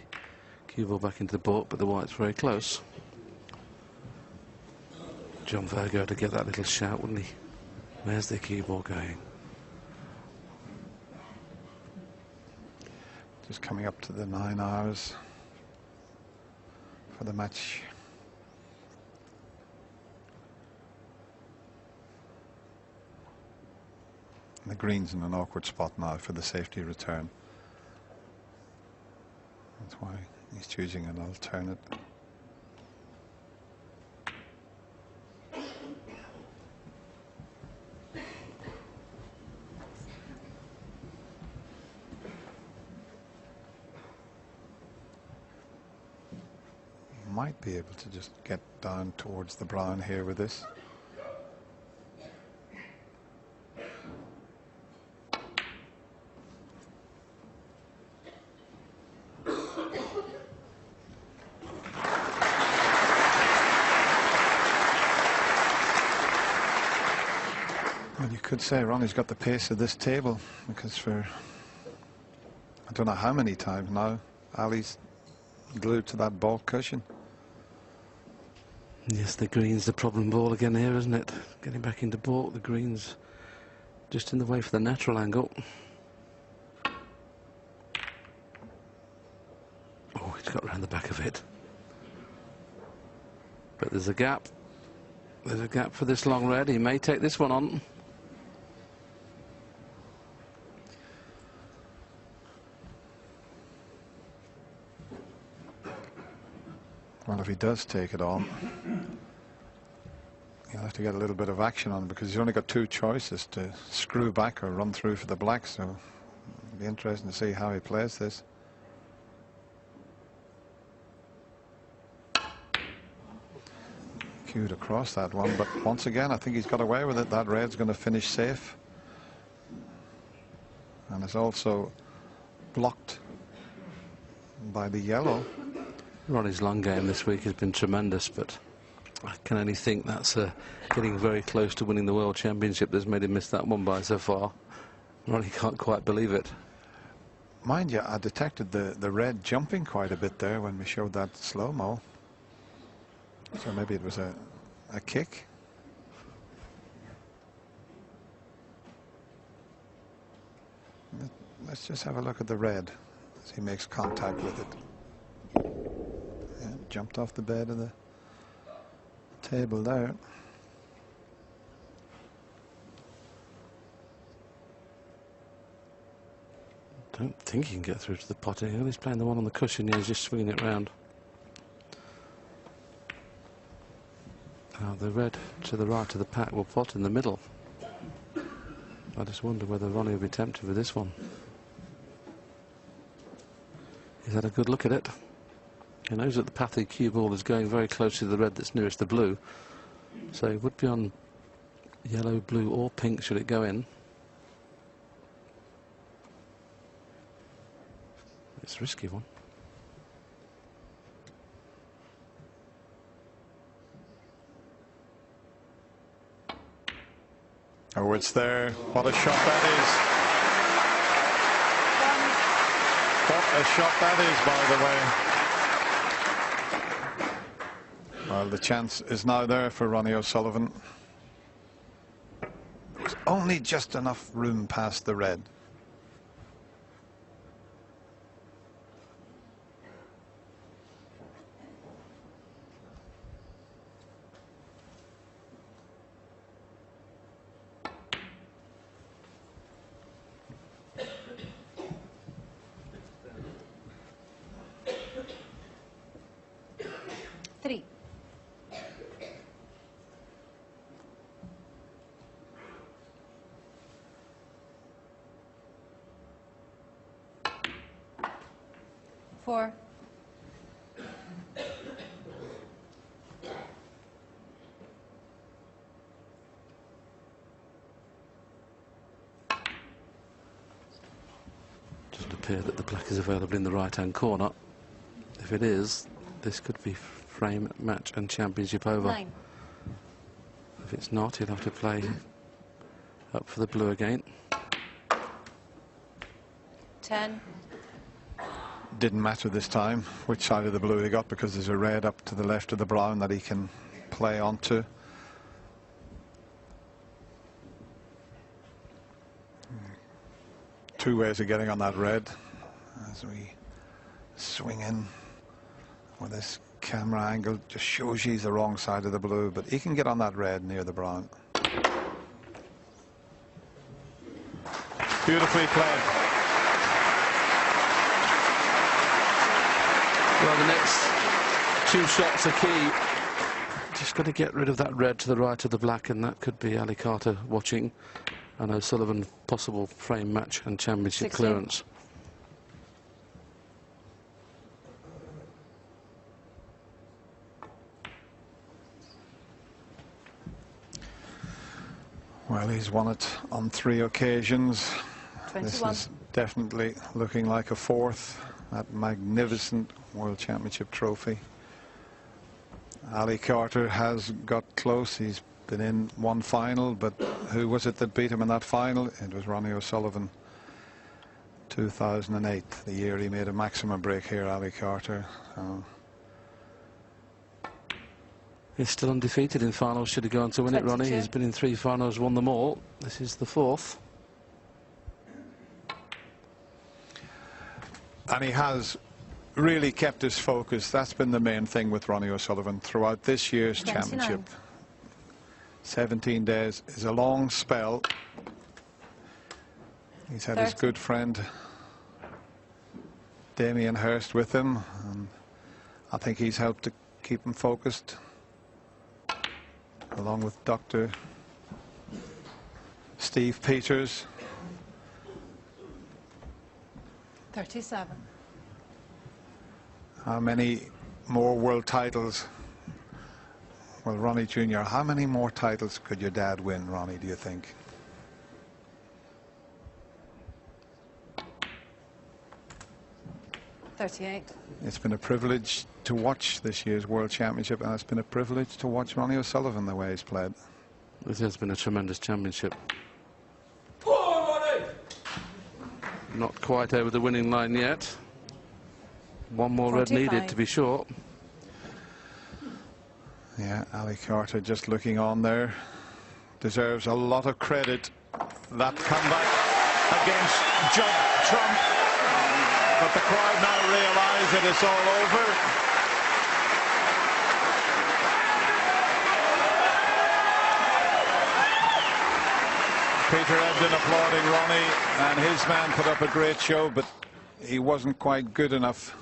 cue ball back into the board, but the white's very close. John Virgo to get that little shout, wouldn't he? Where's the cue ball going? Just coming up to the 9 hours for the match. And the green's in an awkward spot now for the safety return. That's why he's choosing an alternate. might be able to just get down towards the brown here with this. Well, you could say Ronnie's got the pace of this table, because for I don't know how many times now Ali's glued to that ball cushion. Yes, the green's the problem ball again here, isn't it? Getting back into baulk, the green's just in the way for the natural angle. Oh, he's got round the back of it. But there's a gap. There's a gap for this long red. He may take this one on. Well, if he does take it on, he'll have to get a little bit of action on, because he's only got two choices: to screw back or run through for the black. So it'll be interesting to see how he plays this. Cued across that one, but once again I think he's got away with it. That red's going to finish safe, and it's also blocked by the yellow. Ronnie's long game this week has been tremendous, but I can only think that's getting very close to winning the World Championship that's made him miss that one by so far. Ronnie can't quite believe it. Mind you, I detected the red jumping quite a bit there when we showed that slow-mo. So maybe it was a kick. Let's just have a look at the red as he makes contact with it. Yeah, jumped off the bed of the table there. Don't think he can get through to the pot here. He's playing the one on the cushion. Yeah, he's just swinging it round. Now the red to the right of the pack will pot in the middle. I just wonder whether Ronnie will be tempted with this one. He's had a good look at it. He knows that the path of the cue ball is going very close to the red that's nearest the blue. So it would be on yellow, blue or pink should it go in. It's a risky one. Oh, it's there. What a shot that is. What a shot that is, by the way. Well, the chance is now there for Ronnie O'Sullivan. There's only just enough room past the red. Three. Four. Doesn't appear that the black is available in the right-hand corner. If it is, this could be frame, match and championship over. 9. If it's not, he'll have to play up for the blue again. 10. Didn't matter this time which side of the blue he got, because there's a red up to the left of the brown that he can play onto. Two ways of getting on that red as we swing in with this camera angle. Just shows he's the wrong side of the blue, but he can get on that red near the brown. Beautifully played. Well, the next two shots are key. Just got to get rid of that red to the right of the black, and that could be Ali Carter watching, and O'Sullivan possible frame, match and championship 16. clearance. Well, he's won it on 3 occasions. 21. This is definitely looking like a 4th. That magnificent World Championship trophy. Ali Carter has got close. He's been in one final, but who was it that beat him in that final? It was Ronnie O'Sullivan. 2008, the year he made a maximum break here, Ali Carter. He's still undefeated in finals. Should have gone to win it, Ronnie. 22. He's been in 3 finals, won them all. This is the 4th. And he has really kept his focus. That's been the main thing with Ronnie O'Sullivan throughout this year's 29. championship. 17 days is a long spell. He's had 30. his good friend Damien Hirst with him, and I think he's helped to keep him focused, along with Dr. Steve Peters. 37. How many more world titles? Well, Ronnie Jr., how many more titles could your dad win, Ronnie, do you think? $38. It's been a privilege to watch this year's World Championship, and it's been a privilege to watch Ronnie O'Sullivan the way he's played. This has been a tremendous championship. Not quite over the winning line yet. One more red 45. needed to be sure. Yeah, Ali Carter just looking on there. Deserves a lot of credit. That comeback against Judd Trump. But the crowd now realise that it's all over. Peter Ebdon applauding Ronnie, and his man put up a great show, but he wasn't quite good enough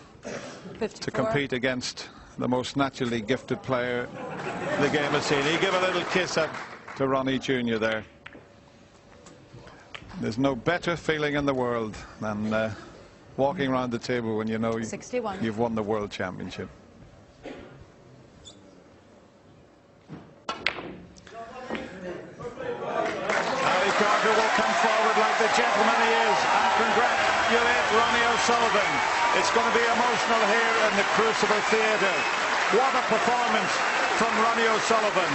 54. to compete against the most naturally gifted player the game has seen. He gave a little kiss up to Ronnie Jr. there. There's no better feeling in the world than walking around the table when you know 61. you've won the World Championship. Ali Carter will come forward like the gentleman he is and congratulate Ronnie O'Sullivan. It's going to be emotional here in the Crucible Theatre. What a performance from Ronnie O'Sullivan.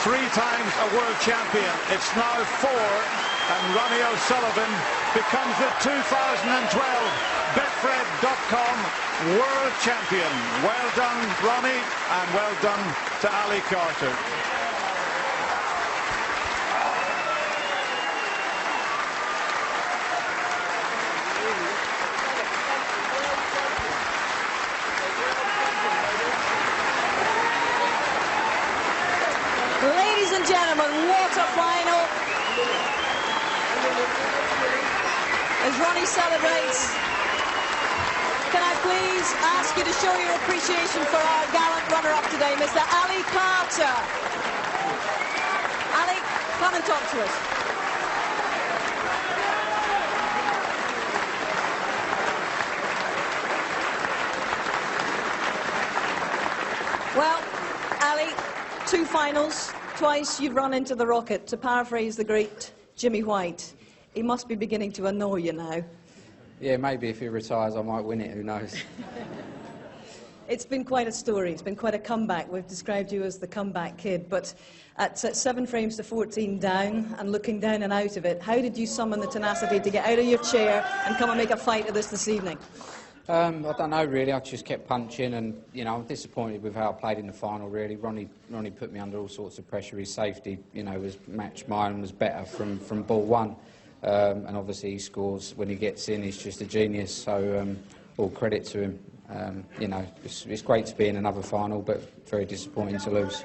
3 times a world champion. It's now 4, and Ronnie O'Sullivan becomes the 2012 Betfred.com world champion. Well done, Ronnie, and well done to Ali Carter. Ladies and gentlemen, what a final. As Ronnie celebrates, can I please ask you to show your appreciation for our gallant runner-up today, Mr. Ali Carter. Ali, come and talk to us. Well, Ali, 2 finals, twice you've run into the rocket. To paraphrase the great Jimmy White, he must be beginning to annoy you now. Yeah, maybe if he retires I might win it, who knows. It's been quite a story, it's been quite a comeback. We've described you as the comeback kid, but at 7 frames to 14 down and looking down and out of it, how did you summon the tenacity to get out of your chair and come and make a fight of this evening? I don't know really, I just kept punching and, you know, I'm disappointed with how I played in the final really. Ronnie put me under all sorts of pressure. His safety, you know, was matched mine, was better from ball 1. And obviously he scores when he gets in, he's just a genius, so all credit to him. You know, it's great to be in another final, but very disappointing to lose.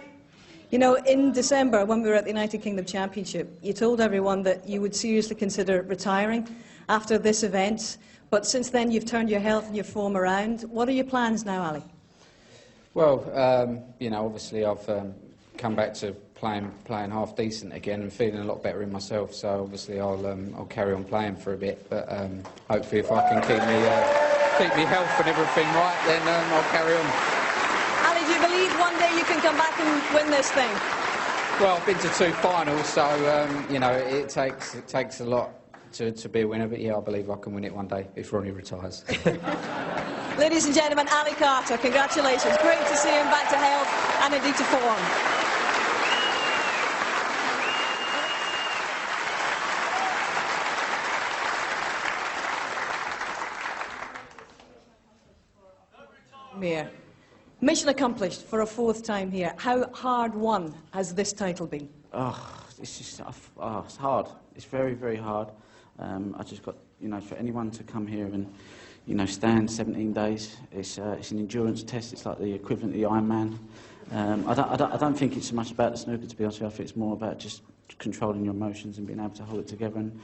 You know, in December, when we were at the United Kingdom Championship, you told everyone that you would seriously consider retiring after this event. But since then, you've turned your health and your form around. What are your plans now, Ali? Well, you know, obviously I've come back to playing half decent again and feeling a lot better in myself. So obviously I'll carry on playing for a bit. But hopefully, if I can keep me health and everything right, then I'll carry on. Ali, do you believe one day you can come back and win this thing? Well, I've been to 2 finals, so you know it takes a lot to be a winner. But yeah, I believe I can win it one day if Ronnie retires. Ladies and gentlemen, Ali Carter, congratulations. Great to see him back to health and indeed to form. Mayor, mission accomplished for a 4th time here. How hard won has this title been? Oh, it's just, it's hard. It's very, very hard. I just got, you know, for anyone to come here and, you know, stand 17 days, it's an endurance test. It's like the equivalent of the Ironman. I don't think it's so much about the snooker, to be honest with you. I think it's more about just controlling your emotions and being able to hold it together. And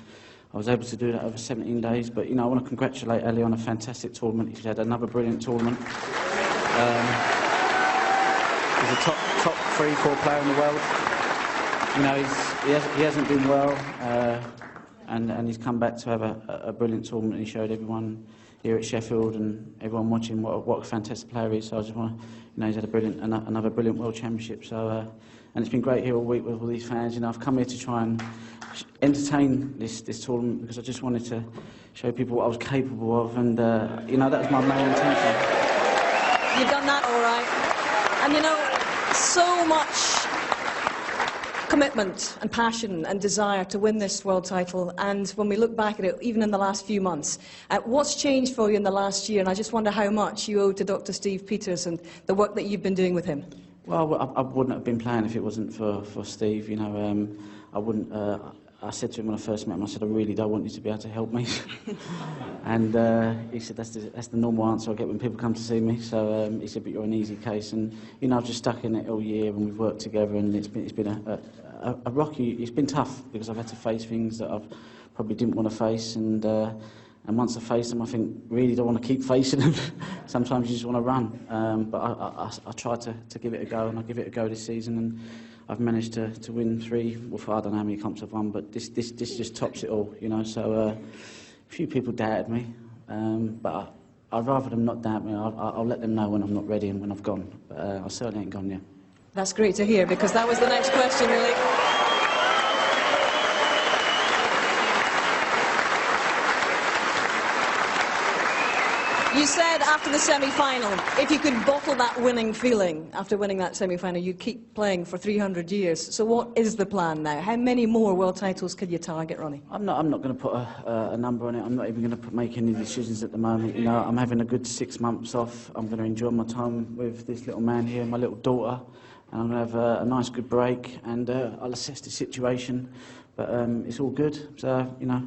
I was able to do that over 17 days. But, you know, I want to congratulate Ali on a fantastic tournament. He's had another brilliant tournament. He's a top 3-4 player in the world. You know, he hasn't been well, and he's come back to have a brilliant tournament. He showed everyone here at Sheffield and everyone watching what a fantastic player he is. So I just want to, you know, he's had another brilliant World Championship. So, and it's been great here all week with all these fans. You know, I've come here to try and entertain this tournament because I just wanted to show people what I was capable of, and you know, that was my main intention. You've done that all right. And you know, so much commitment and passion and desire to win this world title, and when we look back at it, even in the last few months, what's changed for you in the last year? And I just wonder how much you owe to Dr. Steve Peters and the work that you've been doing with him. Well, I wouldn't have been playing if it wasn't for Steve. You know, I wouldn't. I said to him when I first met him, I said, I really don't want you to be able to help me. And he said, that's the normal answer I get when people come to see me. So he said, but you're an easy case. And, you know, I've just stuck in it all year and we've worked together, and it's been a rocky, it's been tough because I've had to face things that I've probably didn't want to face. And once I face them, I think, really don't want to keep facing them. Sometimes you just want to run. But I try to give it a go, and I give it a go this season. And I've managed to win 3, well, I don't know how many comps I've won, but this just tops it all, you know. So a few people doubted me, but I'd rather them not doubt me. I'll let them know when I'm not ready and when I've gone. But I certainly ain't gone yet. That's great to hear, because that was the next question, really. You said after the semi-final, if you could bottle that winning feeling after winning that semi-final, you'd keep playing for 300 years. So what is the plan now? How many more world titles could you target, Ronnie? I'm not going to put a number on it. I'm not even going to make any decisions at the moment. You know, I'm having a good 6 months off. I'm going to enjoy my time with this little man here, my little daughter, and I'm going to have a nice, good break, and I'll assess the situation. But it's all good. So, you know,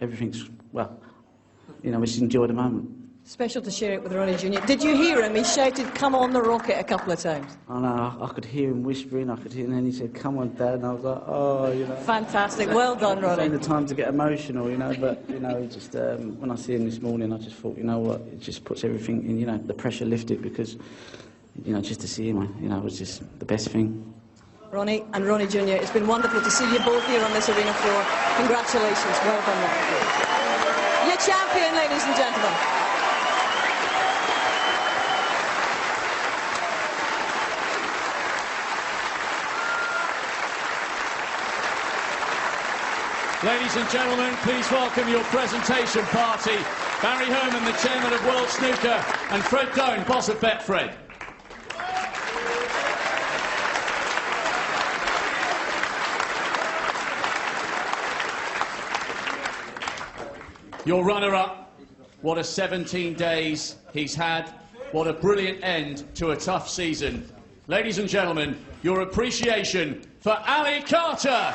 everything's, well, you know, we just enjoy the moment. Special to share it with Ronnie Jr. Did you hear him? He shouted, "Come on the rocket," a couple of times. I know, I could hear him whispering, I could hear, and then he said, "Come on, Dad," and I was like, oh, you know. Fantastic, well done, Ronnie. It's the time to get emotional, you know, but, you know, just, when I see him this morning, I just thought, you know what, it just puts everything in, you know, the pressure lifted, because, you know, just to see him, you know, was just the best thing. Ronnie and Ronnie Jr., it's been wonderful to see you both here on this arena floor. Congratulations, well done. Your champion, ladies and gentlemen. Ladies and gentlemen, please welcome your presentation party. Barry Herman, the chairman of World Snooker, and Fred Doan, boss of Betfred. Your runner-up, what a 17 days he's had. What a brilliant end to a tough season. Ladies and gentlemen, your appreciation for Ali Carter.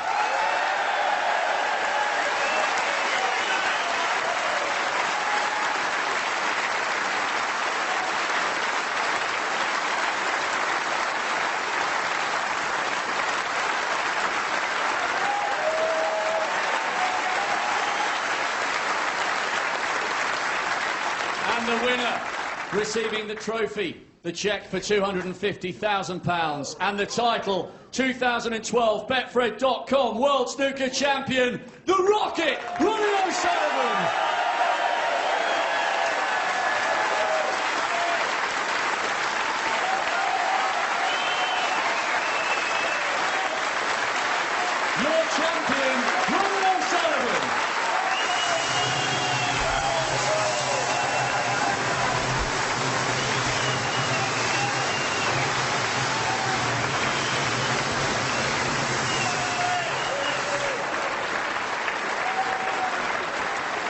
The winner, receiving the trophy, the cheque for £250,000, and the title, 2012 Betfred.com World Snooker Champion, the Rocket, Ronnie O'Sullivan. champion, Ronnie O'Sullivan.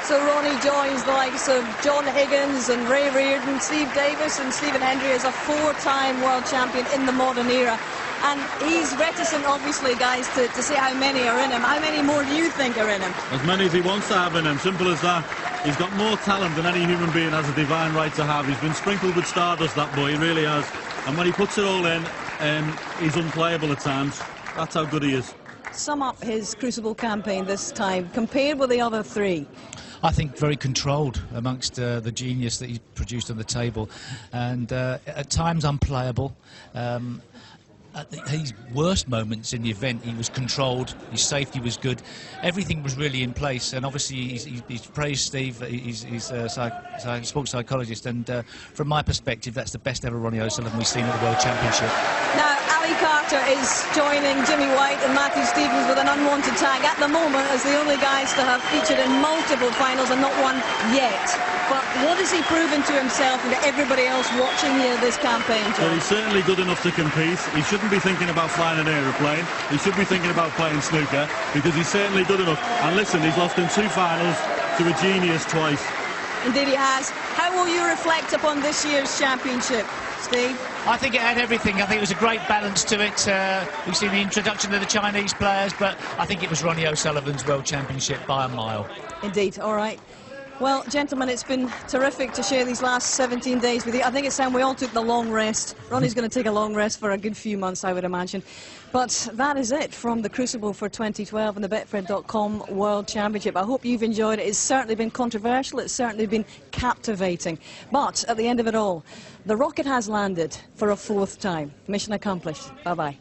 So Ronnie joins the likes of John Higgins and Ray Reardon, Steve Davis and Stephen Hendry as a 4-time world champion in the modern era. And he's reticent, obviously, guys, to say how many are in him. How many more do you think are in him? As many as he wants to have in him, simple as that. He's got more talent than any human being has a divine right to have. He's been sprinkled with stardust, that boy, he really has. And when he puts it all in, he's unplayable at times. That's how good he is. Sum up his Crucible campaign this time, compared with the other three. I think very controlled amongst the genius that he produced on the table, and at times unplayable. At his worst moments in the event, he was controlled, his safety was good, everything was really in place, and obviously he's praised Steve, he's a sports psychologist, and from my perspective, that's the best ever Ronnie O'Sullivan we've seen at the World Championship. Now, Ali Carter is joining Jimmy White and Matthew Stevens with an unwanted tag at the moment as the only guys to have featured in multiple finals and not one yet. But what has he proven to himself and to everybody else watching here this campaign, John? Well, he's certainly good enough to compete. He shouldn't be thinking about flying an aeroplane. He should be thinking about playing snooker, because he's certainly good enough. And listen, he's lost in 2 finals to a genius twice. Indeed he has. How will you reflect upon this year's championship, Steve? I think it had everything. I think it was a great balance to it. We've seen the introduction of the Chinese players, but I think it was Ronnie O'Sullivan's World Championship by a mile. Indeed, all right. Well, gentlemen, it's been terrific to share these last 17 days with you. I think it's time we all took the long rest. Ronnie's going to take a long rest for a good few months, I would imagine. But that is it from the Crucible for 2012 and the Betfred.com World Championship. I hope you've enjoyed it. It's certainly been controversial. It's certainly been captivating. But at the end of it all, the rocket has landed for a 4th time. Mission accomplished. Bye-bye.